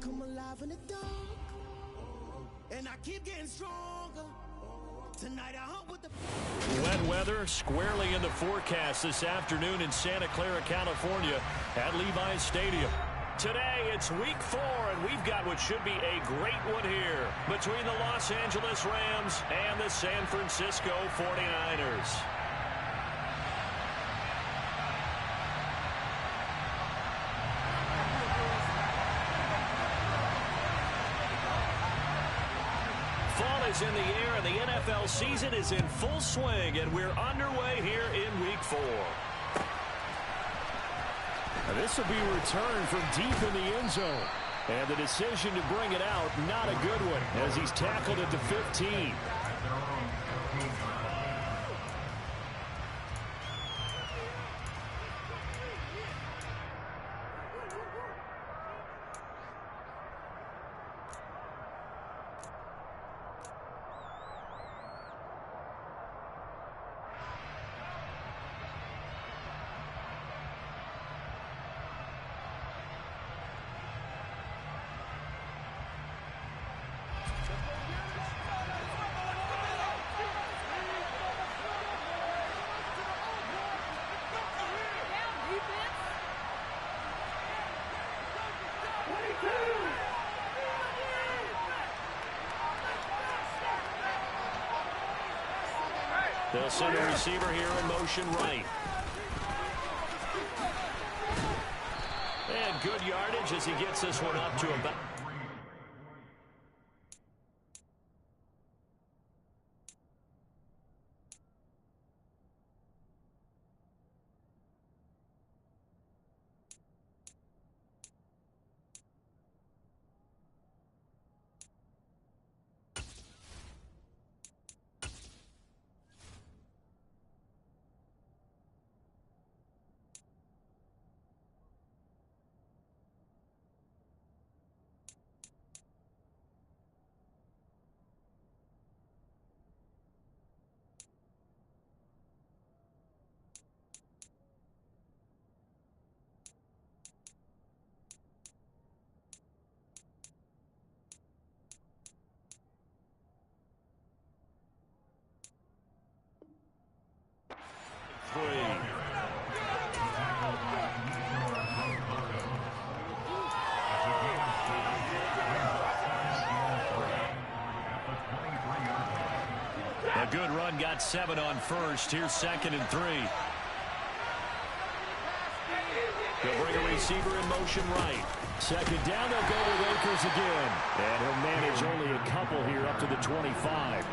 come alive in the dark, and I keep getting stronger. Tonight I hunt with the... Wet weather squarely in the forecast this afternoon in Santa Clara, California at Levi's Stadium. Today, it's week 4, and we've got what should be a great one here between the Los Angeles Rams and the San Francisco 49ers. Fall is in the air, and the NFL season is in full swing, and we're underway here in week 4. This will be a return from deep in the end zone. And the decision to bring it out, not a good one, as he's tackled at the 15. They'll send a receiver here in motion right. And good yardage as he gets this one up to about... A good run, got 7 on first. Here's 2nd and 3. He'll bring a receiver in motion right. 2nd down, they'll go with Akers again. And he'll manage only a couple here up to the 25.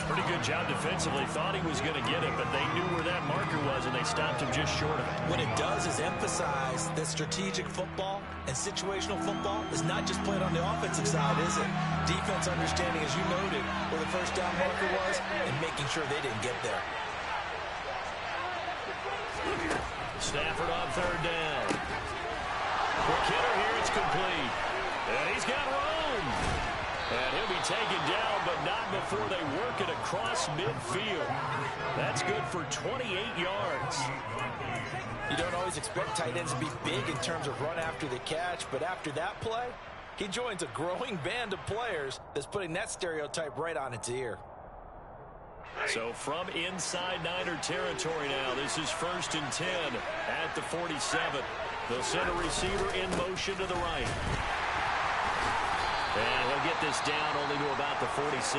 Pretty good job defensively. Thought he was going to get it, but they knew where that marker was, and they stopped him just short of it. What it does is emphasize that strategic football and situational football is not just played on the offensive side, is it? Defense understanding, as you noted, where the first down marker was and making sure they didn't get there. Stafford on 3rd down. Quick hitter here, it's complete. And he's got room. And he'll be taken down, but not before they work it across midfield. That's good for 28 yards. You don't always expect tight ends to be big in terms of run after the catch, but after that play, he joins a growing band of players that's putting that stereotype right on its ear. So from inside Niner territory now, this is 1st and 10 at the 47. They'll send a receiver in motion to the right. And he'll get this down only to about the 46.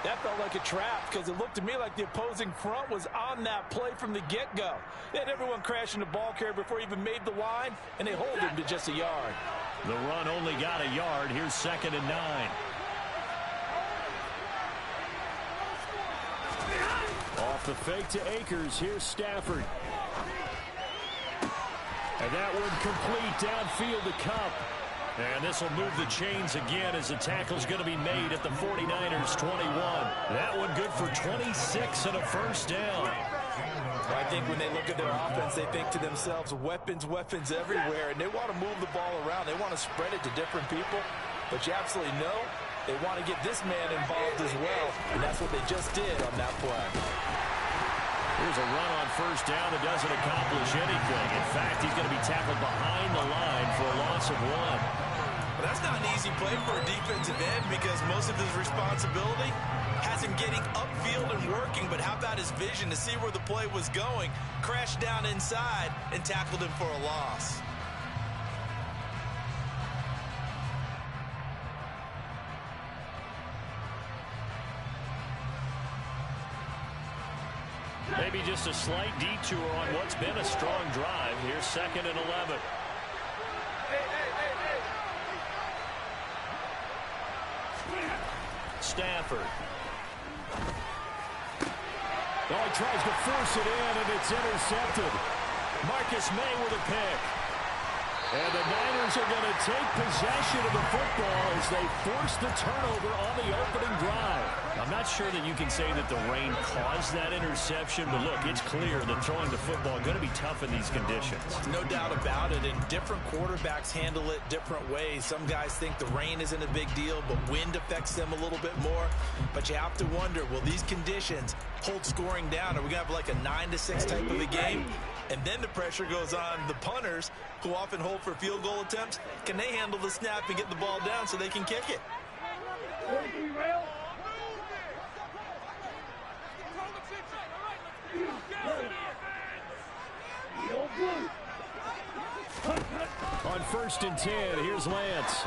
That felt like a trap because it looked to me like the opposing front was on that play from the get-go. They had everyone crashing the ball carrier before he even made the line, and they hold him to just a yard. The run only got a yard. Here's 2nd and 9. Off the fake to Akers. Here's Stafford. And that one complete downfield to Kupp. And this will move the chains again as the tackle's going to be made at the 49ers 21. That one good for 26 and a first down. I think when they look at their offense, they think to themselves, weapons, weapons everywhere, and they want to move the ball around. They want to spread it to different people. But you absolutely know they want to get this man involved as well, and that's what they just did on that play. Here's a run on first down that doesn't accomplish anything. In fact, he's going to be tackled behind the line for a loss of 1. Well, that's not an easy play for a defensive end because most of his responsibility has him getting upfield and working, but how about his vision to see where the play was going, crashed down inside, and tackled him for a loss. Maybe just a slight detour on what's been a strong drive. Here's 2nd and 11. Stafford. Oh, he tries to force it in, and it's intercepted. Marcus May with a pick. And the Niners are going to take possession of the football as they force the turnover on the opening drive. I'm not sure that you can say that the rain caused that interception, but look, it's clear that throwing the football is going to be tough in these conditions. No doubt about it, and different quarterbacks handle it different ways. Some guys think the rain isn't a big deal, but wind affects them a little bit more. But you have to wonder, will these conditions hold scoring down? Are we going to have like a 9-6 type of a game? And then the pressure goes on the punters, who often hold for field goal attempts. Can they handle the snap and get the ball down so they can kick it? On 1st and 10, here's Lance.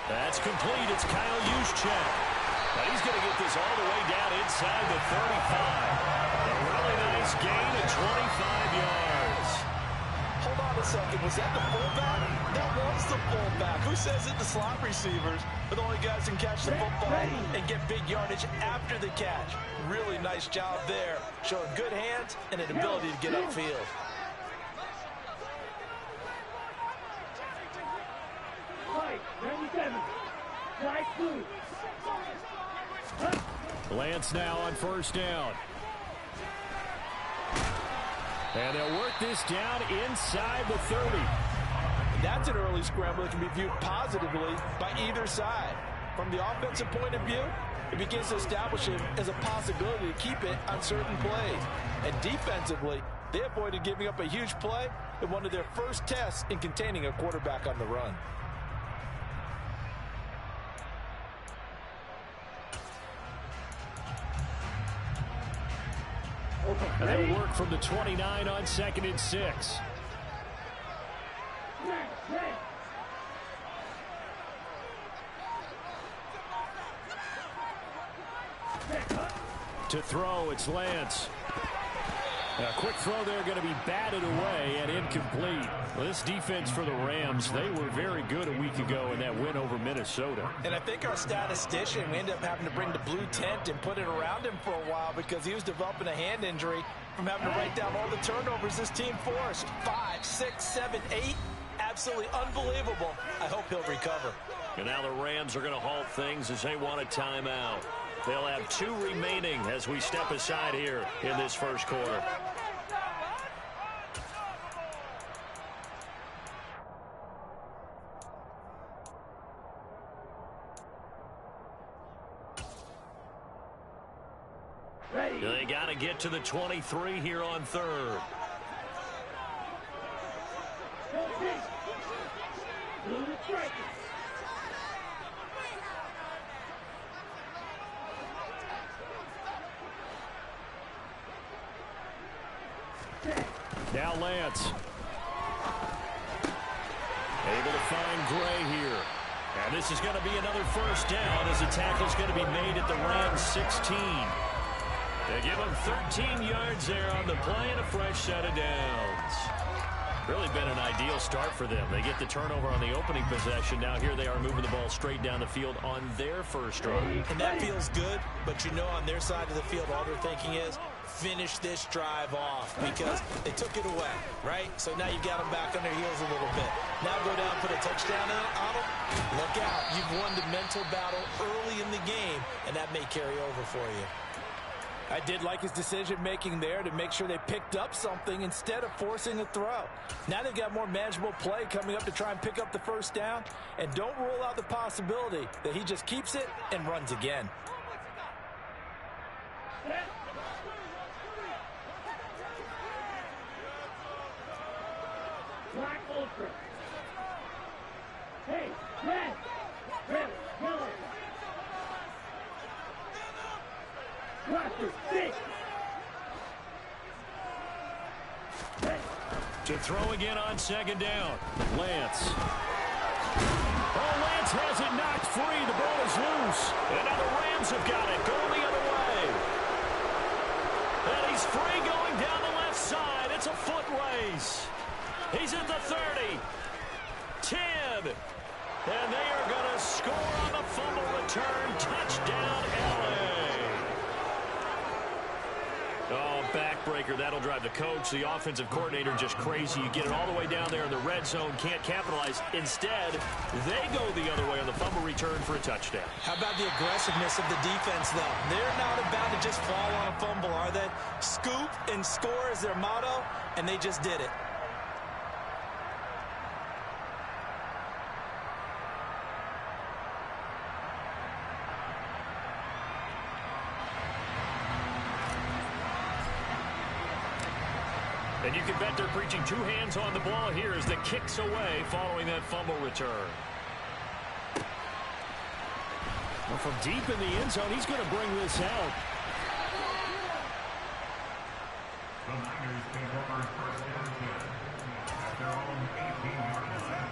That's complete. It's Kyle Juszczyk. But he's going to get this all the way down inside the 35. A really nice gain of 25 yards. Hold on a second. Was that the fullback? That was the fullback. Who says it? The slot receivers are the only guys who can catch the football and get big yardage after the catch. Really nice job there. Showing good hands and an ability to get upfield. Lance now on 1st down. And they'll work this down inside the 30. That's an early scramble that can be viewed positively by either side. From the offensive point of view, it begins to establish him as a possibility to keep it on certain plays. And defensively, they avoided giving up a huge play in one of their first tests in containing a quarterback on the run. And they'll work from the 29 on 2nd and 6. To throw, it's Lance. A quick throw there, going to be batted away and incomplete. Well, this defense for the Rams, they were very good a week ago in that win over Minnesota. And I think our statistician, we ended up having to bring the blue tent and put it around him for a while because he was developing a hand injury from having to write down all the turnovers this team forced. 5, 6, 7, 8. Absolutely unbelievable. I hope he'll recover. And now the Rams are going to halt things as they want a timeout. They'll have 2 remaining as we step aside here in this first quarter. They got to get to the 23 here on 3rd. Now Lance. Able to find Gray here. And this is going to be another first down as the tackle's going to be made at the Rams 16. They give them 13 yards there on the play and a fresh set of downs. Really been an ideal start for them. They get the turnover on the opening possession. Now here they are moving the ball straight down the field on their first drive. And that feels good, but you know on their side of the field all they're thinking is finish this drive off because they took it away, right? So now you've got them back on their heels a little bit. Now go down, put a touchdown on them. Look out. You've won the mental battle early in the game, and that may carry over for you. I did like his decision-making there to make sure they picked up something instead of forcing a throw. Now they've got more manageable play coming up to try and pick up the first down. And don't rule out the possibility that he just keeps it and runs again. Black Ultra. Hey, red, red, yellow. Blaster, stick. To throw again on second down. Lance. Oh, Lance has it knocked free. The ball is loose. And now the Rams have got it. Going the other way. And he's free going down the left side. It's a foot race. He's at the 30. 10. And they are going to score on the fumble return. Touchdown, LA. Oh, backbreaker. That'll drive the coach, the offensive coordinator, just crazy. You get it all the way down there in the red zone, can't capitalize. Instead, they go the other way on the fumble return for a touchdown. How about the aggressiveness of the defense, though? They're not about to just fall on a fumble, are they? Scoop and score is their motto, and they just did it. And you can bet they're preaching two hands on the ball here as the kick's away following that fumble return. Well, from deep in the end zone, he's going to bring this out. The Niners take over first down at their own 18-yard line.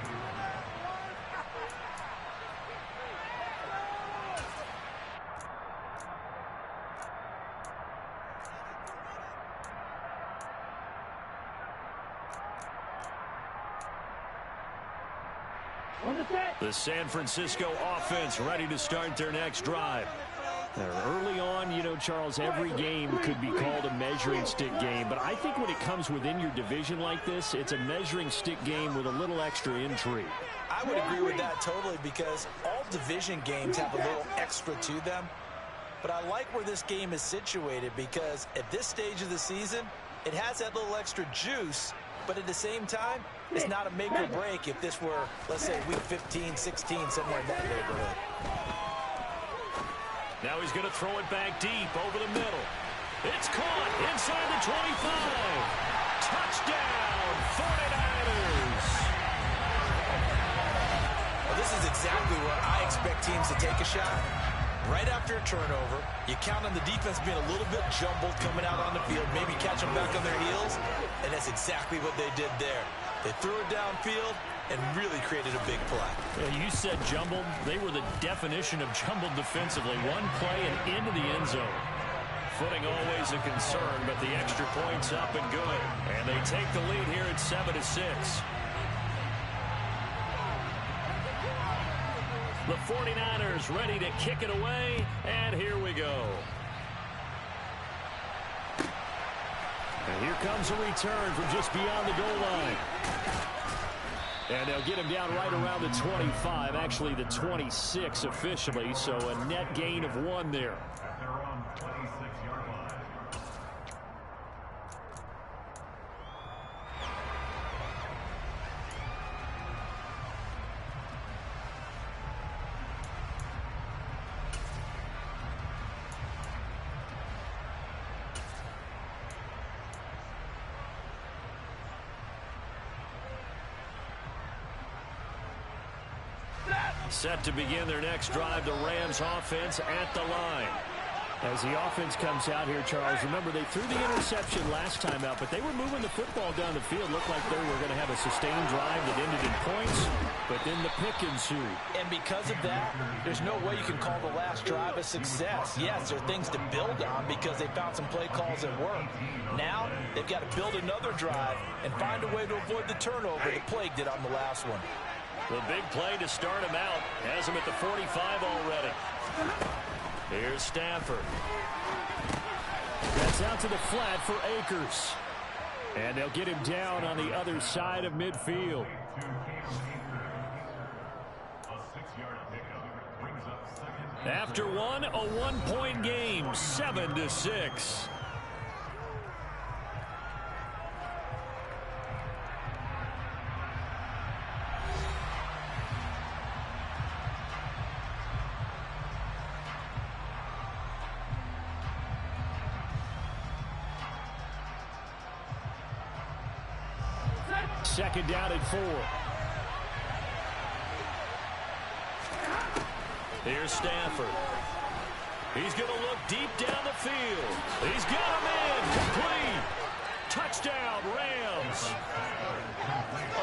The San Francisco offense ready to start their next drive. Early on, you know, Charles, every game could be called a measuring stick game. But I think when it comes within your division like this, it's a measuring stick game with a little extra intrigue. I would agree with that totally because all division games have a little extra to them. But I like where this game is situated because at this stage of the season, it has that little extra juice. But at the same time, it's not a make or break if this were, let's say, week 15, 16, somewhere in that neighborhood. Now he's going to throw it back deep over the middle. It's caught inside the 25. Touchdown, 49ers. Well, this is exactly where I expect teams to take a shot. Right after a turnover, you count on the defense being a little bit jumbled coming out on the field, maybe catch them back on their heels, and that's exactly what they did there. They threw it downfield and really created a big play. Yeah, you said jumbled. They were the definition of jumbled defensively. One play and into the end zone. Footing always a concern, but the extra point's up and good. And they take the lead here at 7-6. The 49ers ready to kick it away, and here we go. And here comes a return from just beyond the goal line. And they'll get him down right around the 25, actually the 26 officially, so a net gain of 1 there. At their own 26-yard line. Set to begin their next drive, the Rams offense at the line. As the offense comes out here, Charles, remember they threw the interception last time out, but they were moving the football down the field. Looked like they were going to have a sustained drive that ended in points, but then the pick ensued. And because of that, there's no way you can call the last drive a success. Yes, there are things to build on because they found some play calls that work. Now, they've got to build another drive and find a way to avoid the turnover that Plague did on the last one. The big play to start him out has him at the 45 already. Here's Stafford. That's out to the flat for Akers. And they'll get him down on the other side of midfield. After one, a one-point game, 7-6. second down and 4. Here's Stafford. He's going to look deep down the field. He's got him in. Complete. Touchdown, Rams.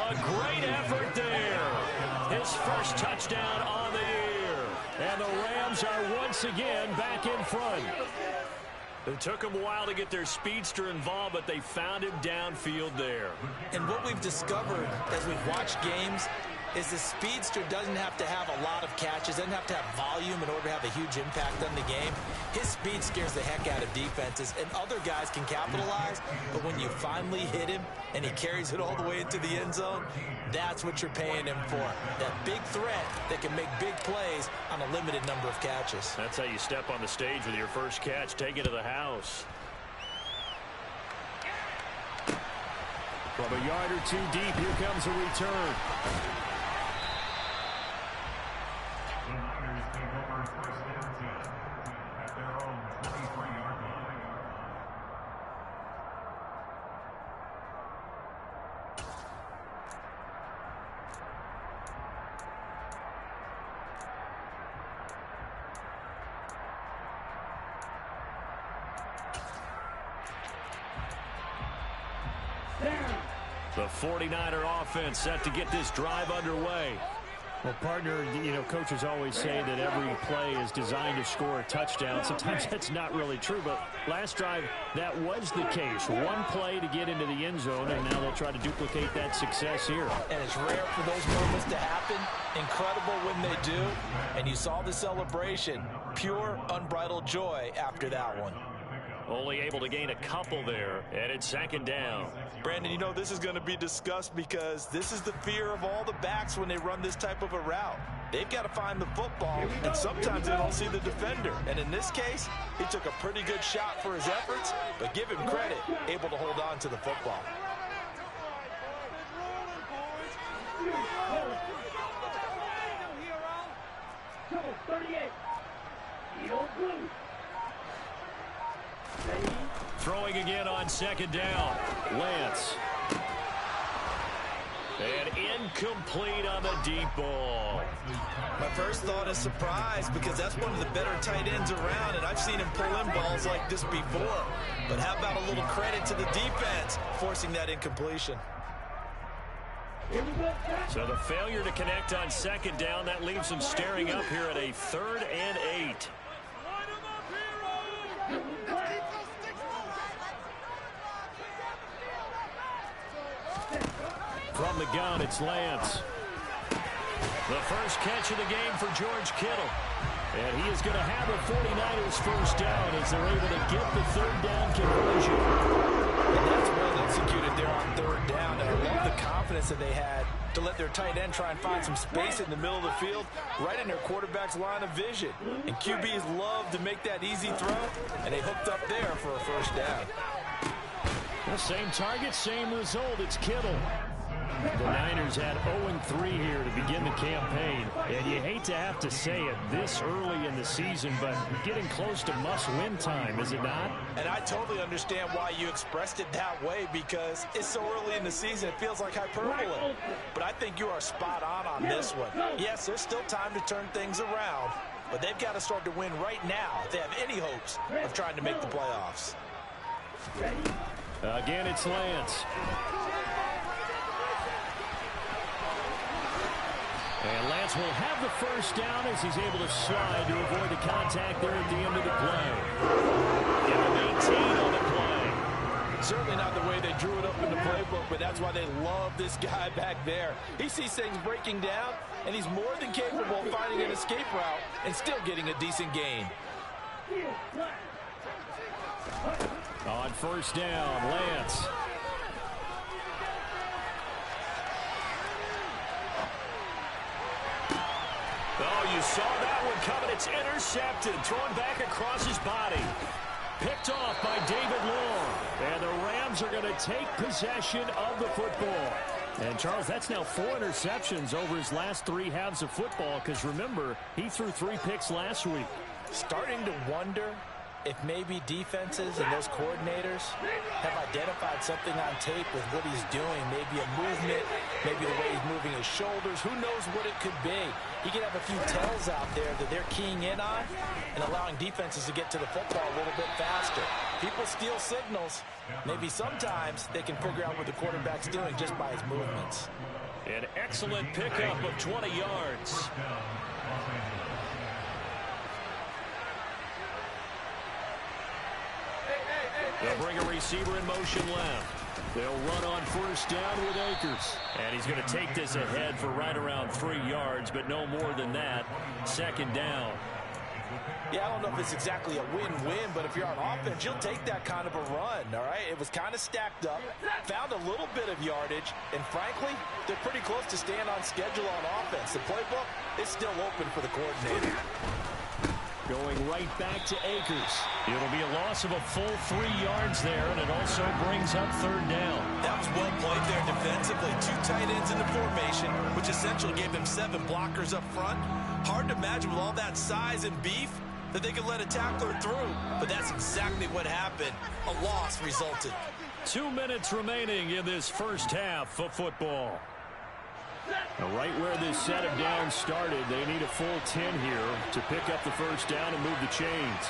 A great effort there. His first touchdown on the year. And the Rams are once again back in front. It took them a while to get their speedster involved, but they found him downfield there. And what we've discovered as we've watched games is the speedster doesn't have to have a lot of catches, doesn't have to have volume in order to have a huge impact on the game. His speed scares the heck out of defenses, and other guys can capitalize, but when you finally hit him and he carries it all the way into the end zone, that's what you're paying him for. That big threat that can make big plays on a limited number of catches. That's how you step on the stage with your first catch. Take it to the house. From a yard or two deep, here comes a return. The Niners take over first down 10 at their own 23-yard line. The 49er offense set to get this drive underway. Well, partner, coaches always say that every play is designed to score a touchdown. Sometimes that's not really true, but last drive, that was the case. One play to get into the end zone, and now they'll try to duplicate that success here. And it's rare for those moments to happen. Incredible when they do. And you saw the celebration. Pure, unbridled joy after that one. Only able to gain a couple there, and it's second down. Brandon, this is going to be discussed because this is the fear of all the backs when they run this type of a route. They've got to find the football, and sometimes they don't see the defender. And in this case, he took a pretty good shot for his efforts, but give him credit, able to hold on to the football. Trouble 38. Field blue. Throwing again on second down. Lance. And incomplete on the deep ball. My first thought is surprise because that's one of the better tight ends around, and I've seen him pull in balls like this before. But how about a little credit to the defense forcing that incompletion? So the failure to connect on second down, that leaves them staring up here at a 3rd and 8. From the gun, it's Lance. The first catch of the game for George Kittle. And he is going to have a 49ers first down as they're able to get the 3rd down conversion. And that's well executed there on 3rd down. And I love the confidence that they had to let their tight end try and find some space in the middle of the field, right in their quarterback's line of vision. And QBs love to make that easy throw, and they hooked up there for a first down. The same target, same result. It's Kittle. The Niners had 0-3 here to begin the campaign. And you hate to have to say it this early in the season, but getting close to must-win time, is it not? And I totally understand why you expressed it that way because it's so early in the season, it feels like hyperbole. But I think you are spot on this one. Yes, there's still time to turn things around, but they've got to start to win right now if they have any hopes of trying to make the playoffs. Again, it's Lance. And Lance will have the first down as he's able to slide to avoid the contact there at the end of the play. And a 18 on the play. Certainly not the way they drew it up in the playbook, but that's why they love this guy back there. He sees things breaking down, and he's more than capable of finding an escape route and still getting a decent gain. On first down, Lance. Oh, you saw that one coming. It's intercepted. Thrown back across his body. Picked off by David Long. And the Rams are going to take possession of the football. And, Charles, that's now 4 interceptions over his last 3 halves of football because, remember, he threw 3 picks last week. Starting to wonder if maybe defenses and those coordinators have identified something on tape with what he's doing, maybe a movement, maybe the way he's moving his shoulders, who knows what it could be. He could have a few tells out there that they're keying in on and allowing defenses to get to the football a little bit faster. People steal signals. Maybe sometimes they can figure out what the quarterback's doing just by his movements. An excellent pickup of 20 yards. They'll bring a receiver in motion left. They'll run on first down with Akers. And he's going to take this ahead for right around 3 yards, but no more than that. Second down. Yeah, I don't know if it's exactly a win-win, but if you're on offense, you'll take that kind of a run, all right? It was kind of stacked up, found a little bit of yardage, and frankly, they're pretty close to staying on schedule on offense. The playbook is still open for the coordinator. Going right back to Akers. It'll be a loss of a full 3 yards there, and it also brings up third down. That was well played there defensively. 2 tight ends in the formation, which essentially gave them 7 blockers up front. Hard to imagine with all that size and beef that they could let a tackler through, but that's exactly what happened. A loss resulted. 2 minutes remaining in this first half of football. Now, right where this set of downs started, they need a full 10 here to pick up the first down and move the chains.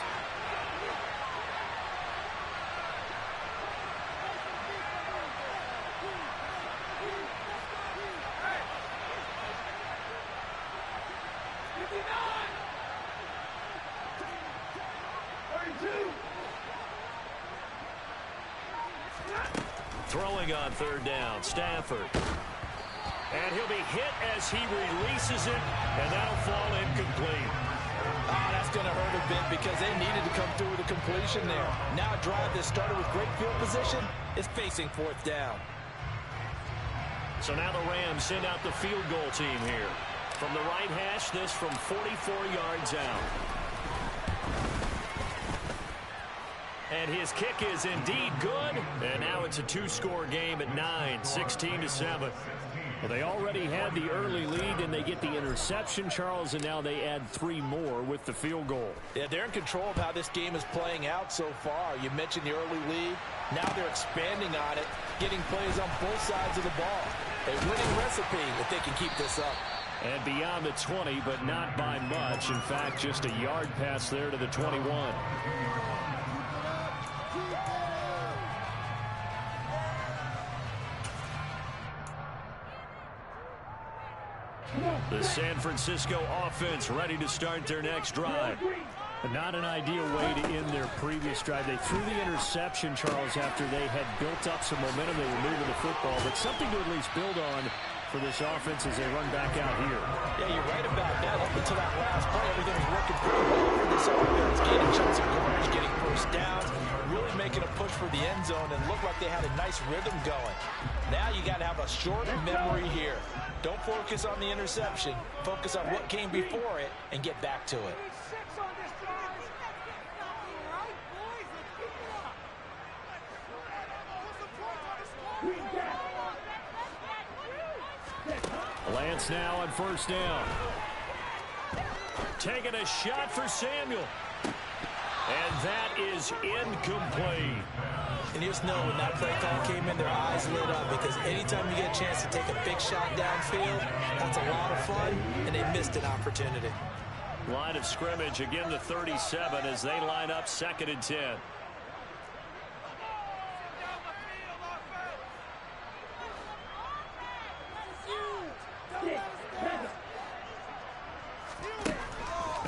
Throwing on third down, Stafford. And he'll be hit as he releases it, and that'll fall incomplete. Oh, that's going to hurt a bit because they needed to come through with a completion there. Now a drive that started with great field position is facing fourth down. So now the Rams send out the field goal team here. From the right hash, this from 44 yards out. And his kick is indeed good. And now it's a 2-score game at 9, 16-7. Well, they already had the early lead, and they get the interception, Charles, and now they add 3 more with the field goal. Yeah, they're in control of how this game is playing out so far. You mentioned the early lead. Now they're expanding on it, getting plays on both sides of the ball. A winning recipe if they can keep this up. And beyond the 20, but not by much. In fact, just a yard pass there to the 21. The San Francisco offense ready to start their next drive. Not an ideal way to end their previous drive. They threw the interception, Charles, after they had built up some momentum. They were moving the football, but something to at least build on for this offense as they run back out here. Yeah, you're right about that. Up until that last play, everything was working pretty well for this offense. Gaining shots of coverage, getting first downs, really making a push for the end zone, and looked like they had a nice rhythm going. Now you got to have a short memory here. Don't focus on the interception. Focus on what came before it and get back to it. Lance now on first down. Taking a shot for Samuel. And that is incomplete. And you just know when that play call came in, their eyes lit up because anytime you get a chance to take a big shot downfield, that's a lot of fun, and they missed an opportunity. Line of scrimmage, again the 37 as they line up 2nd and 10.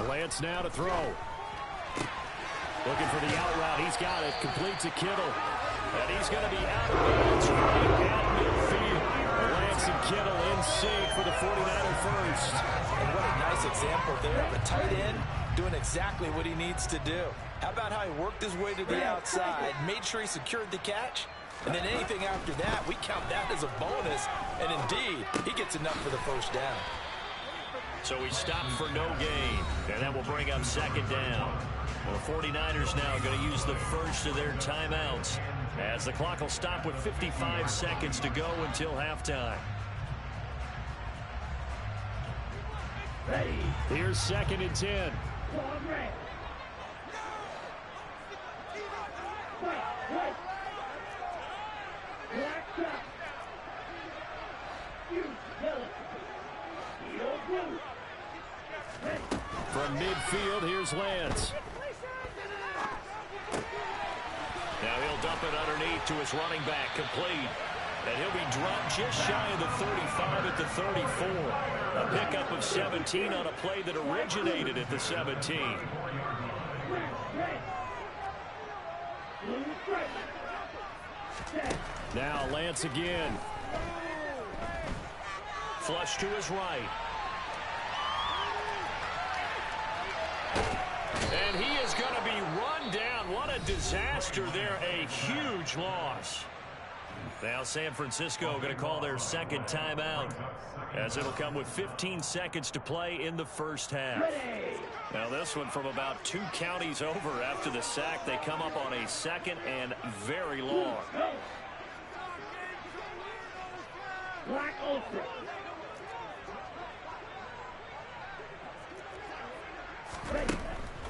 Lance now to throw. Looking for the out route. He's got it. Complete to Kittle. And he's going to be out of bounds right at midfield. Lance and Kittle in sync for the 49er first. And what a nice example there of a tight end doing exactly what he needs to do. How about how he worked his way to the outside, made sure he secured the catch, and then anything after that, we count that as a bonus. And indeed, he gets enough for the first down. So he stopped for no gain, and that will bring up 2nd down. Well, the 49ers now are going to use the first of their timeouts as the clock will stop with 55 seconds to go until halftime. Ready. Here's 2nd and 10. Black shot. You yellow. Field blue. Ready. From midfield, here's Lance. Now he'll dump it underneath to his running back, complete. And he'll be dropped just shy of the 35 at the 34. A pickup of 17 on a play that originated at the 17. Now Lance again. Flush to his right. And he is going to be run down. What a disaster there. A huge loss. Now San Francisco going to call their second timeout, as it'll come with 15 seconds to play in the first half. Now this one from about 2 counties over after the sack. They come up on a second and very long. Black Ultra. Ready.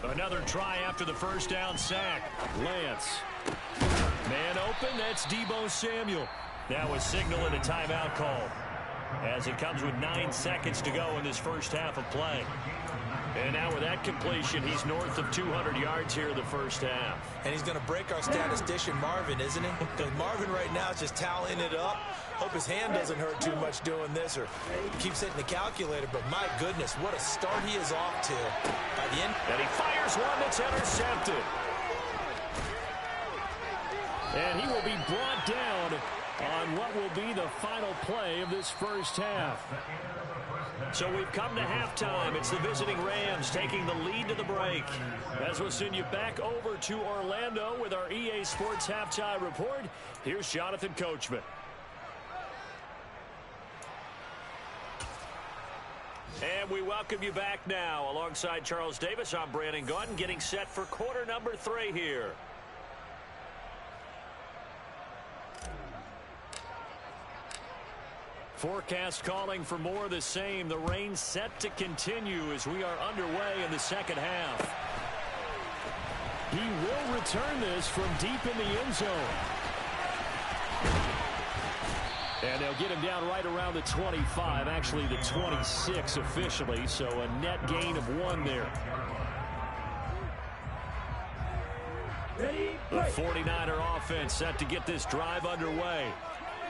Another try after the first down sack. Lance. Man open, that's Deebo Samuel. Now a signal and a timeout call, as it comes with 9 seconds to go in this first half of play. And now with that completion, he's north of 200 yards here in the first half. And he's going to break our statistician Marvin, isn't he? Because Marvin right now is just tallying it up. Hope his hand doesn't hurt too much doing this, or he keeps hitting the calculator. But my goodness, what a start he is off to. By the end. And he fires one that's intercepted. And he will be brought down on what will be the final play of this first half. So we've come to halftime. It's the visiting Rams taking the lead to the break. As we'll send you back over to Orlando with our EA Sports Halftime Report, here's Jonathan Coachman. And we welcome you back now. Alongside Charles Davis, I'm Brandon Gaudin, getting set for quarter number 3 here. Forecast calling for more of the same. The rain set to continue as we are underway in the second half. He will return this from deep in the end zone. And they'll get him down right around the 25, actually the 26 officially, so a net gain of 1 there. The 49er offense set to get this drive underway.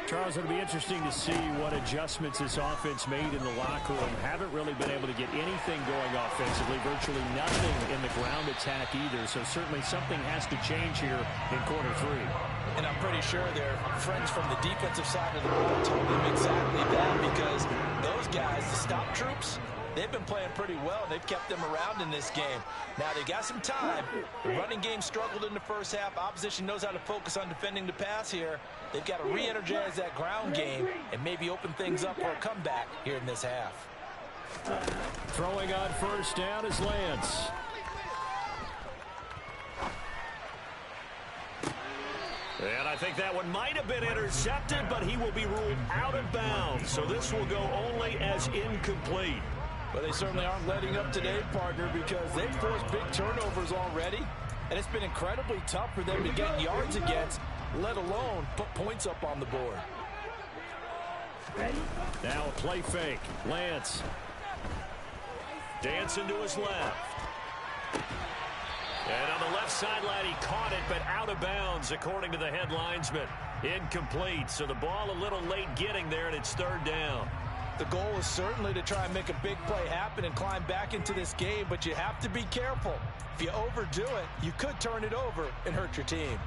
Charles, it'll be interesting to see what adjustments this offense made in the locker room. Haven't really been able to get anything going offensively, virtually nothing in the ground attack either. So certainly something has to change here in quarter 3. And I'm pretty sure their friends from the defensive side of the ball told them exactly that, because those guys, the stop troops, they've been playing pretty well. They've kept them around in this game. Now they got some time. The running game struggled in the first half. Opposition knows how to focus on defending the pass here. They've got to re-energize that ground game and maybe open things up for a comeback here in this half. Throwing on first down is Lance. And I think that one might have been intercepted, but he will be ruled out of bounds. So this will go only as incomplete. But they certainly aren't letting up today, partner, because they've forced big turnovers already. And it's been incredibly tough for them to get yards against, let alone put points up on the board. Now a play fake. Lance. Dancing to his left. And on the left sideline, he caught it, but out of bounds, according to the head linesman. Incomplete. So the ball a little late getting there, and it's 3rd down. The goal is certainly to try and make a big play happen and climb back into this game, but you have to be careful. If you overdo it, you could turn it over and hurt your team.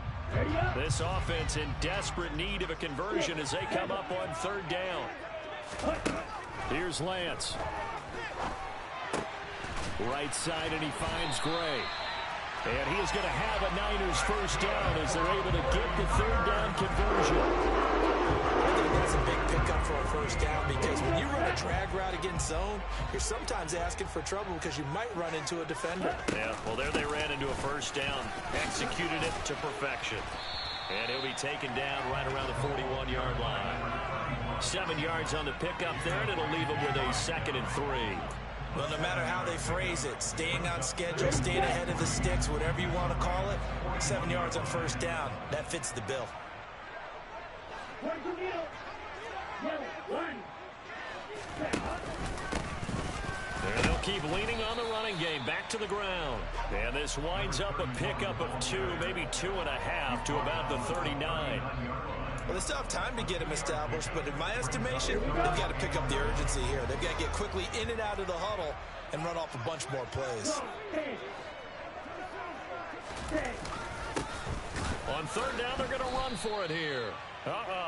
This offense in desperate need of a conversion as they come up on 3rd down. Here's Lance. Right side, and he finds Gray. And he is going to have a Niners first down as they're able to get the 3rd down conversion. I think that's a big pickup for a first down, because when you run a drag route against zone, you're sometimes asking for trouble because you might run into a defender. Yeah, well, there they ran into a first down, executed it to perfection. And he'll be taken down right around the 41-yard line. 7 yards on the pickup there, and it'll leave him with a 2nd and 3. Well, no matter how they phrase it, staying on schedule, staying ahead of the sticks, whatever you want to call it, 7 yards on first down, that fits the bill. And they'll keep leaning on the running game, back to the ground. And this winds up a pickup of 2, maybe 2.5 to about the 39. Well, they still have time to get him established, but in my estimation, they've got to pick up the urgency here. They've got to get quickly in and out of the huddle and run off a bunch more plays. On third down, they're going to run for it here.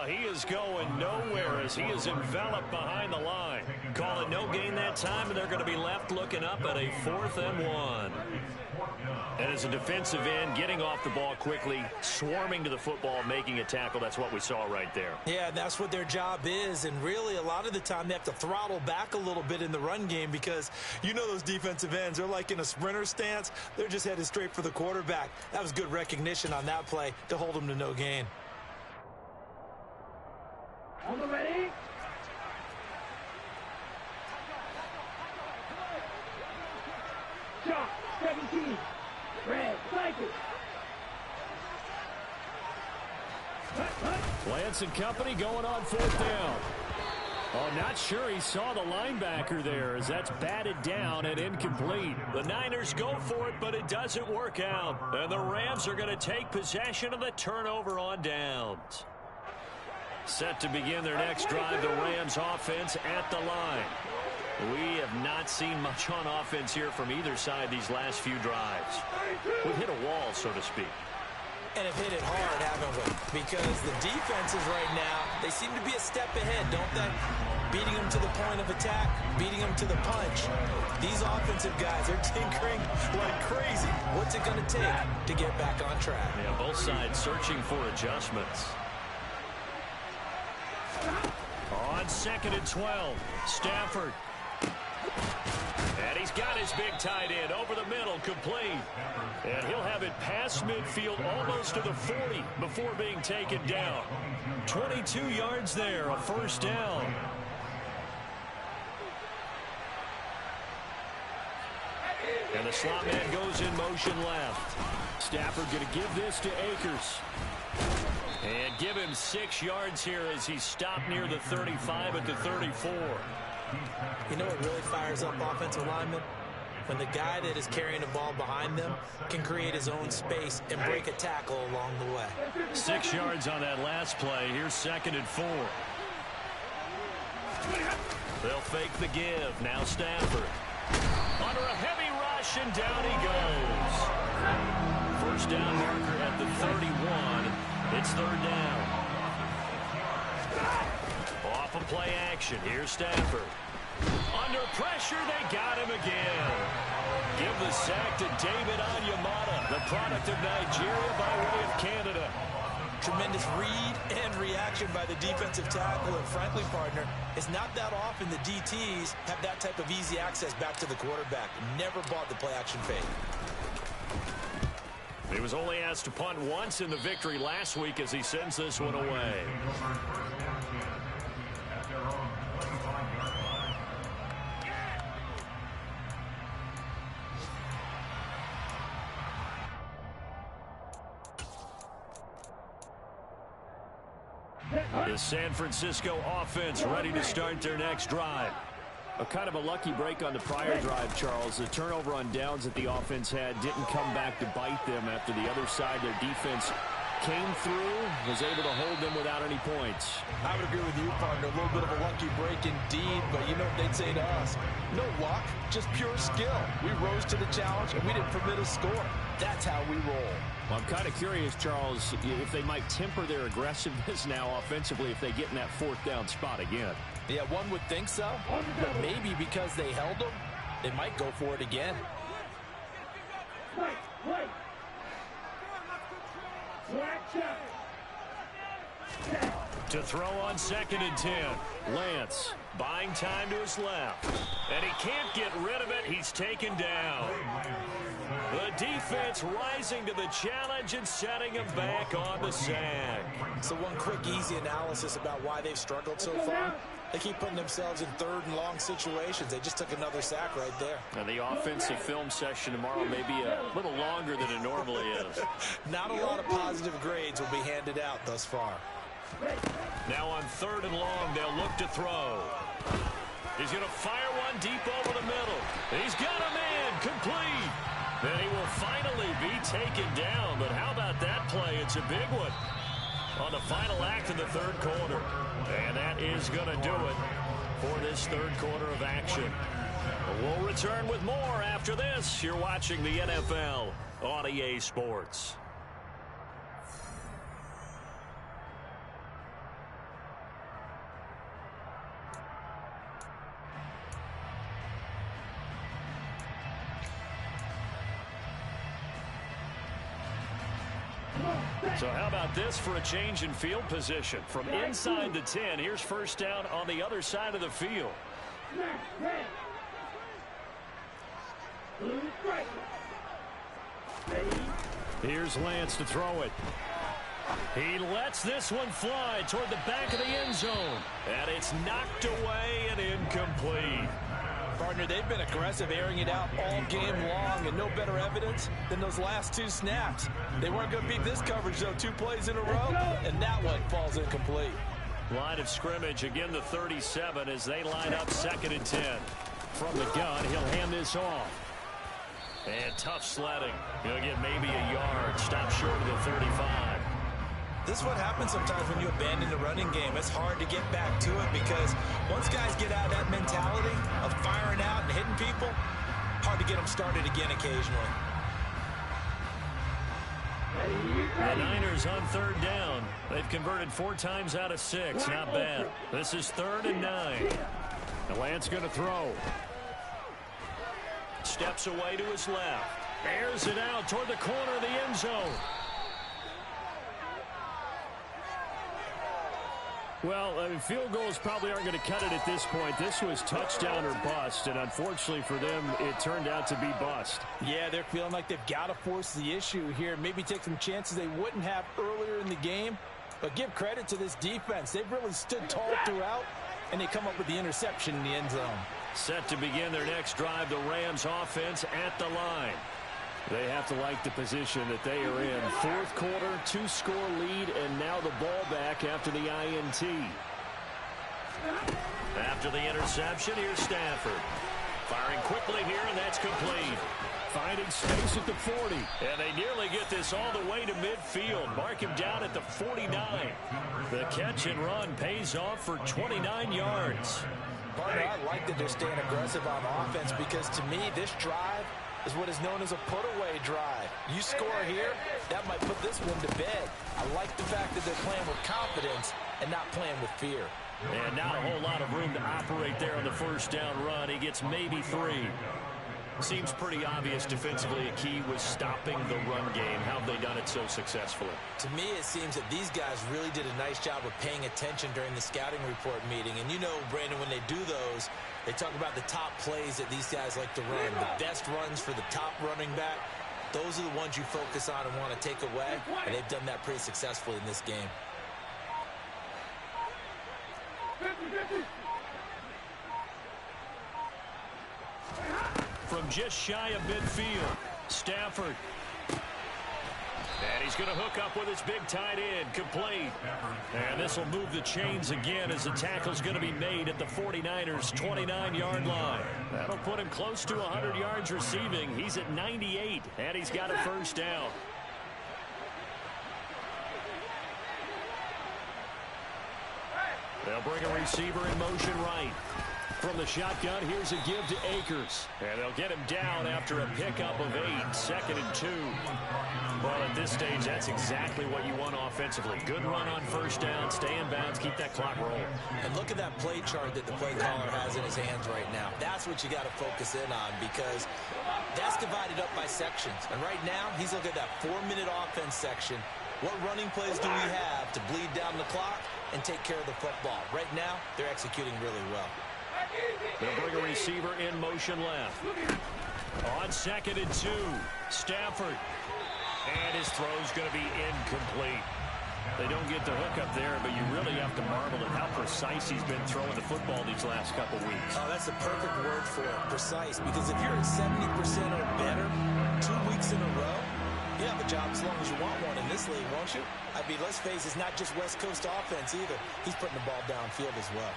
He is going nowhere as he is enveloped behind the line. Call it no gain that time, and they're going to be left looking up at a 4th and 1. And as a defensive end, getting off the ball quickly, swarming to the football, making a tackle, that's what we saw right there. Yeah, that's what their job is, and really a lot of the time they have to throttle back a little bit in the run game because you know those defensive ends, they're like in a sprinter stance. They're just headed straight for the quarterback. That was good recognition on that play to hold them to no gain. On the ready? Shot, 17. Red, cycle. Lance and company going on 4th down. Oh, not sure he saw the linebacker there as that's batted down and incomplete. The Niners go for it, but it doesn't work out. And the Rams are going to take possession of the turnover on downs. Set to begin their next drive, the Rams offense at the line. We have not seen much on offense here from either side these last few drives. We've hit a wall, so to speak. And have hit it hard, haven't we? Because the defenses right now, they seem to be a step ahead, don't they? Beating them to the point of attack, beating them to the punch. These offensive guys, they're tinkering like crazy. What's it going to take to get back on track? Yeah, both sides searching for adjustments. On 2nd and 12, Stafford. And he's got his big tight end over the middle, complete. And he'll have it past midfield almost to the 40 before being taken down. 22 yards there, a 1st down. And the slot man goes in motion left. Stafford going to give this to Akers. And give him 6 yards here as he stopped near the 35 at the 34. You know what really fires up offensive linemen? When the guy that is carrying the ball behind them can create his own space and break a tackle along the way. 6 yards on that last play. Here's 2nd and 4. They'll fake the give. Now Stafford. Under a heavy rush, and down he goes. 1st down marker at the 31. It's 3rd down. Off of play action. Here's Stafford. Under pressure, they got him again. Give the sack to David Onyemata, the product of Nigeria by way of Canada. Tremendous read and reaction by the defensive tackle, and frankly, partner, it's not that often the DTs have that type of easy access back to the quarterback. Never bought the play action fake. He was only asked to punt once in the victory last week as he sends this one away. The San Francisco offense ready to start their next drive. A kind of a lucky break on the prior drive, Charles. The turnover on downs that the offense had didn't come back to bite them after the other side. Their defense came through, was able to hold them without any points. I would agree with you, partner. A little bit of a lucky break indeed, but you know what they'd say to us? No luck, just pure skill. We rose to the challenge, and we didn't permit a score. That's how we roll. Well, I'm kind of curious, Charles, if they might temper their aggressiveness now offensively if they get in that 4th down spot again. Yeah, one would think so, but maybe because they held them, they might go for it again. Wait. To throw on 2nd and 10. Lance buying time to his left. And he can't get rid of it. He's taken down. The defense rising to the challenge and setting them back on the sack. So one quick, easy analysis about why they've struggled so far. They keep putting themselves in third and long situations. They just took another sack right there. Now the offensive film session tomorrow may be a little longer than it normally is. Not a lot of positive grades will be handed out thus far. Now on 3rd and long, they'll look to throw. He's going to fire one deep over the middle. He's got him in, complete. Then he will finally be taken down. But how about that play? It's a big one on the final act of the 3rd quarter. And that is going to do it for this 3rd quarter of action. We'll return with more after this. You're watching the NFL on EA Sports. So how about this for a change in field position? From inside the 10, here's first down on the other side of the field. Here's Lance to throw it. He lets this one fly toward the back of the end zone. And it's knocked away and incomplete. Partner, they've been aggressive, airing it out all game long, and no better evidence than those last 2 snaps. They weren't going to beat this coverage, though, 2 plays in a row, and that one falls incomplete. Line of scrimmage, again the 37 as they line up 2nd and 10. From the gun, he'll hand this off. And tough sledding. He'll get maybe a yard, stop short of the 35. This is what happens sometimes when you abandon the running game. It's hard to get back to it because once guys get out of that mentality of firing out and hitting people, hard to get them started again occasionally. The Niners on 3rd down. They've converted 4 times out of 6. Not bad. This is 3rd and 9. And Lance going to throw. Steps away to his left. Airs it out toward the corner of the end zone. Well, field goals probably aren't going to cut it at this point. This was touchdown or bust, and unfortunately for them, it turned out to be bust. Yeah, they're feeling like they've got to force the issue here. Maybe take some chances they wouldn't have earlier in the game. But give credit to this defense. They've really stood tall throughout, and they come up with the interception in the end zone. Set to begin their next drive, the Rams offense at the line. They have to like the position that they are in. 4th quarter, 2-score lead, and now the ball back after the INT. After the interception, here's Stafford. Firing quickly here, and that's complete. Finding space at the 40. And they nearly get this all the way to midfield. Mark him down at the 49. The catch and run pays off for 29 yards. Partner, I like that they're staying aggressive on offense because to me, this drive is what is known as a put-away drive. You score here, that might put this one to bed. I like the fact that they're playing with confidence and not playing with fear. And not a whole lot of room to operate there on the first down run. He gets maybe 3. Seems pretty obvious defensively a key was stopping the run game. How have they done it so successfully? To me, it seems that these guys really did a nice job of paying attention during the scouting report meeting. And you know, Brandon, when they do those, they talk about the top plays that these guys like to run. The best runs for the top running back. Those are the ones you focus on and want to take away. And they've done that pretty successfully in this game. From just shy of midfield, Stafford. And he's going to hook up with his big tight end, complete. And this will move the chains again as the tackle's going to be made at the 49ers' 29-yard line. That'll put him close to 100 yards receiving. He's at 98, and he's got a first down. They'll bring a receiver in motion right. From the shotgun, here's a give to Akers. And they'll get him down after a pickup of 8, 2nd and 2. Well, at this stage, that's exactly what you want offensively. Good run on first down, stay in bounds, keep that clock rolling. And look at that play chart that the play caller has in his hands right now. That's what you got to focus in on because that's divided up by sections. And right now, he's looking at that 4-minute offense section. What running plays do we have to bleed down the clock and take care of the football? Right now, they're executing really well. They'll bring a receiver in motion left. On 2nd and 2, Stafford. And his throw's going to be incomplete. They don't get the hook up there, but you really have to marvel at how precise he's been throwing the football these last couple weeks. Oh, that's the perfect word for it, precise. Because if you're at 70% or better 2 weeks in a row, you have a job as long as you want one in this league, won't you? I mean, let's face it, it's not just West Coast offense either. He's putting the ball downfield as well.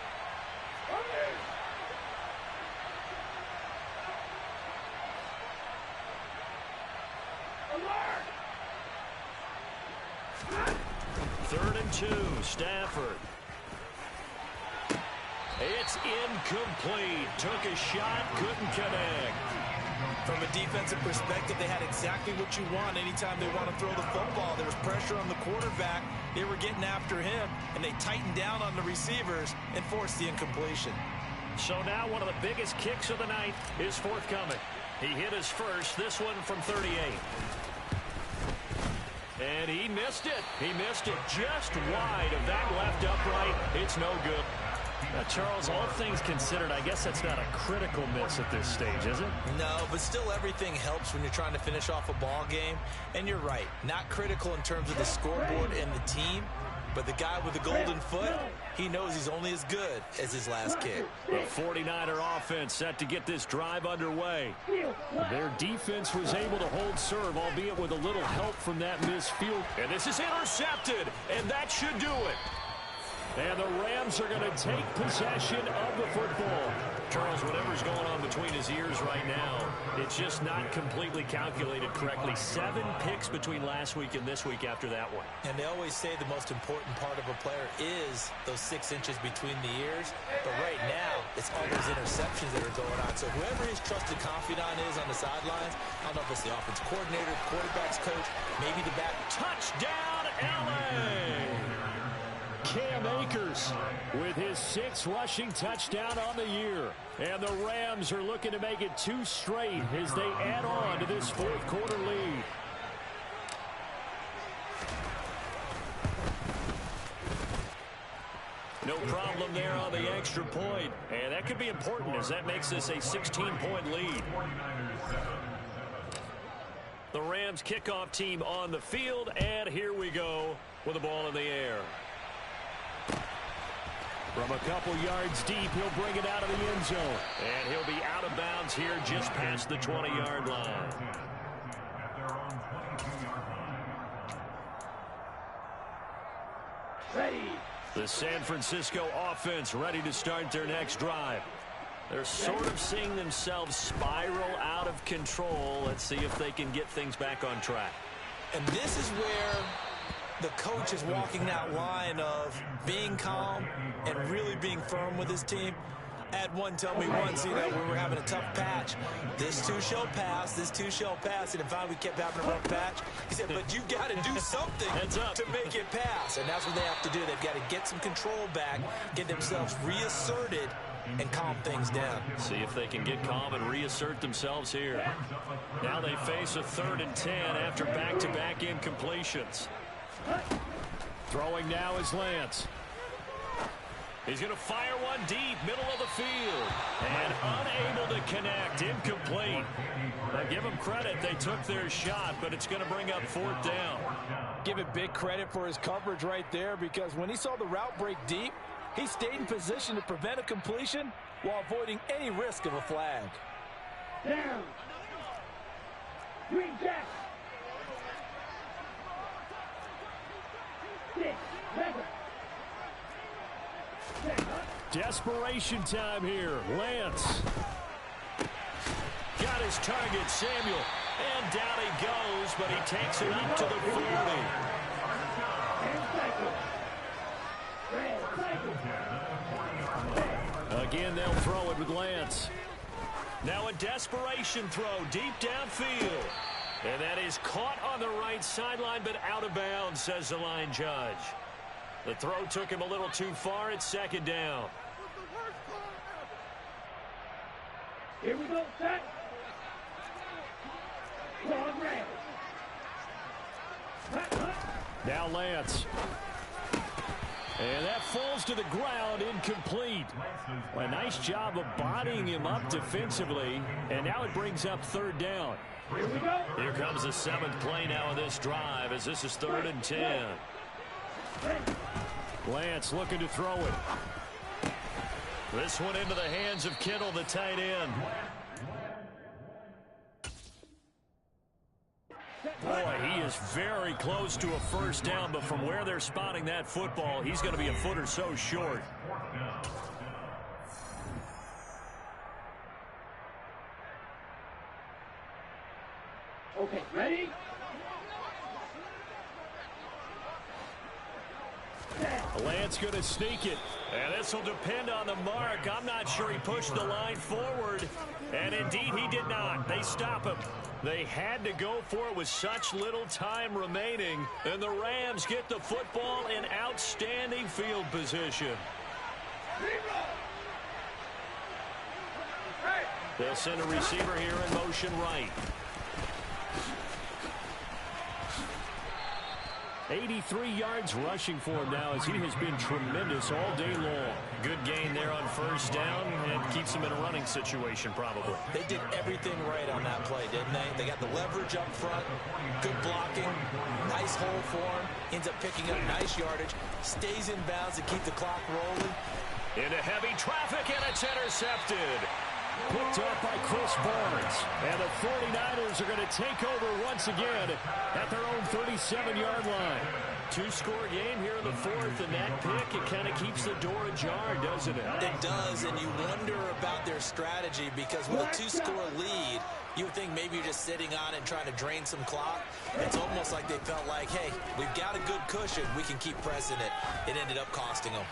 Third and 2, Stafford. It's incomplete. Took a shot, couldn't connect. From a defensive perspective, they had exactly what you want anytime they want to throw the football. There was pressure on the quarterback. They were getting after him, and they tightened down on the receivers and forced the incompletion. So now one of the biggest kicks of the night is forthcoming. He hit his first, this one from 38. And he missed it. He missed it just wide of that left upright. It's no good. Now, Charles, all things considered, I guess that's not a critical miss at this stage, is it? No, but still everything helps when you're trying to finish off a ball game. And you're right, not critical in terms of the scoreboard and the team, but the guy with the golden foot, he knows he's only as good as his last kick. The 49er offense set to get this drive underway. Their defense was able to hold serve, albeit with a little help from that missed field. And this is intercepted, and that should do it. And the Rams are going to take possession of the football. Charles, whatever's going on between his ears right now, it's just not completely calculated correctly. 7 picks between last week and this week after that one. And they always say the most important part of a player is those 6 inches between the ears. But right now, it's all those interceptions that are going on. So whoever his trusted confidant is on the sidelines, I don't know if it's the offense coordinator, quarterback's coach, maybe the back. Touchdown, L.A.! Cam Akers with his 6th rushing touchdown on the year. And the Rams are looking to make it 2 straight as they add on to this 4th quarter lead. No problem there on the extra point. And that could be important as that makes this a 16-point lead. The Rams kickoff team on the field, and here we go with the ball in the air. From a couple yards deep, he'll bring it out of the end zone. And he'll be out of bounds here just past the 20-yard line. Ready. The San Francisco offense ready to start their next drive. They're sort of seeing themselves spiral out of control. Let's see if they can get things back on track. And this is where the coach is walking that line of being calm and really being firm with his team. I had one tell me once, we were having a tough patch. This too shall pass, this too shall pass. And finally we kept having a rough patch. He said, but you got to do something to make it pass. And that's what they have to do. They've got to get some control back, get themselves reasserted, and calm things down. See if they can get calm and reassert themselves here. Now they face a 3rd and 10 after back-to-back incompletions. Throwing now is Lance. He's going to fire one deep, middle of the field. And unable to connect, incomplete. Now give them credit, they took their shot, but it's going to bring up 4th down. Give it big credit for his coverage right there, because when he saw the route break deep, he stayed in position to prevent a completion while avoiding any risk of a flag. Down. Green Jack. 6, 7. Desperation time here. Lance. Got his target, Samuel. And down he goes, but he takes it up to the 40. Again, they'll throw it with Lance. Now a desperation throw deep downfield. And that is caught on the right sideline, but out of bounds, says the line judge. The throw took him a little too far. It's 2nd down. Here we go, set. Long range. Now Lance. And that falls to the ground, incomplete. Well, a nice job of bodying him up defensively, and now it brings up third down. Here we go. Here comes the 7th play now of this drive as this is 3rd and 10. Lance looking to throw it. This one into the hands of Kittle, the tight end. Boy, he is very close to a first down, but from where they're spotting that football, he's going to be a foot or so short. Okay, ready? Lance going to sneak it. And this will depend on the mark. I'm not sure he pushed the line forward. And indeed, he did not. They stop him. They had to go for it with such little time remaining. And the Rams get the football in outstanding field position. They'll send a receiver here in motion right. 83 yards rushing for him now as he has been tremendous all day long. Good gain there on first down and keeps him in a running situation probably. They did everything right on that play, didn't they? They got the leverage up front, good blocking, nice hole for him, ends up picking up nice yardage, stays in bounds to keep the clock rolling. Into heavy traffic and it's intercepted. Picked up by Chris Barnes. And the 49ers are going to take over once again at their own 37-yard line. Two-score game here in the 4th, and that pick, it kind of keeps the door ajar, doesn't it? It does, and you wonder about their strategy because with a 2-score lead, you would think maybe you're just sitting on it and trying to drain some clock. It's almost like they felt like, hey, we've got a good cushion. We can keep pressing it. It ended up costing them.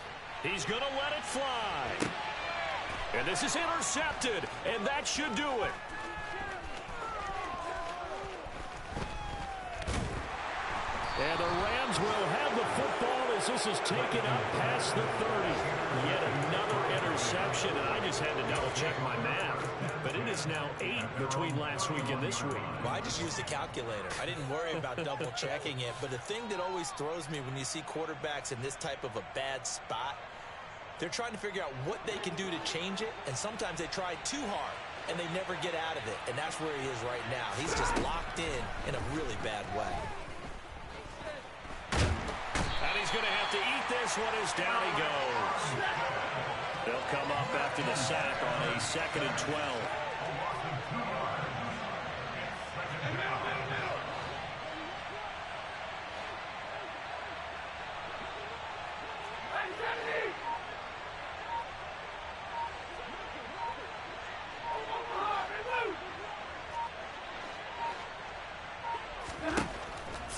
He's going to let it fly. And this is intercepted, and that should do it. And the Rams will have the football as this is taken up past the 30. Yet another interception, and I just had to double-check my math. But it is now 8 between last week and this week. Well, I just used a calculator. I didn't worry about double-checking it. But the thing that always throws me when you see quarterbacks in this type of a bad spot, they're trying to figure out what they can do to change it, and sometimes they try too hard, and they never get out of it, and that's where he is right now. He's just locked in a really bad way. And he's going to have to eat this one as down he goes. They'll come up after the sack on a 2nd and 12.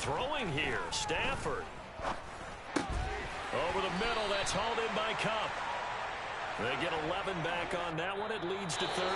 Throwing here, Stafford. Over the middle, that's hauled in by Kupp. They get 11 back on that one. It leads to 3rd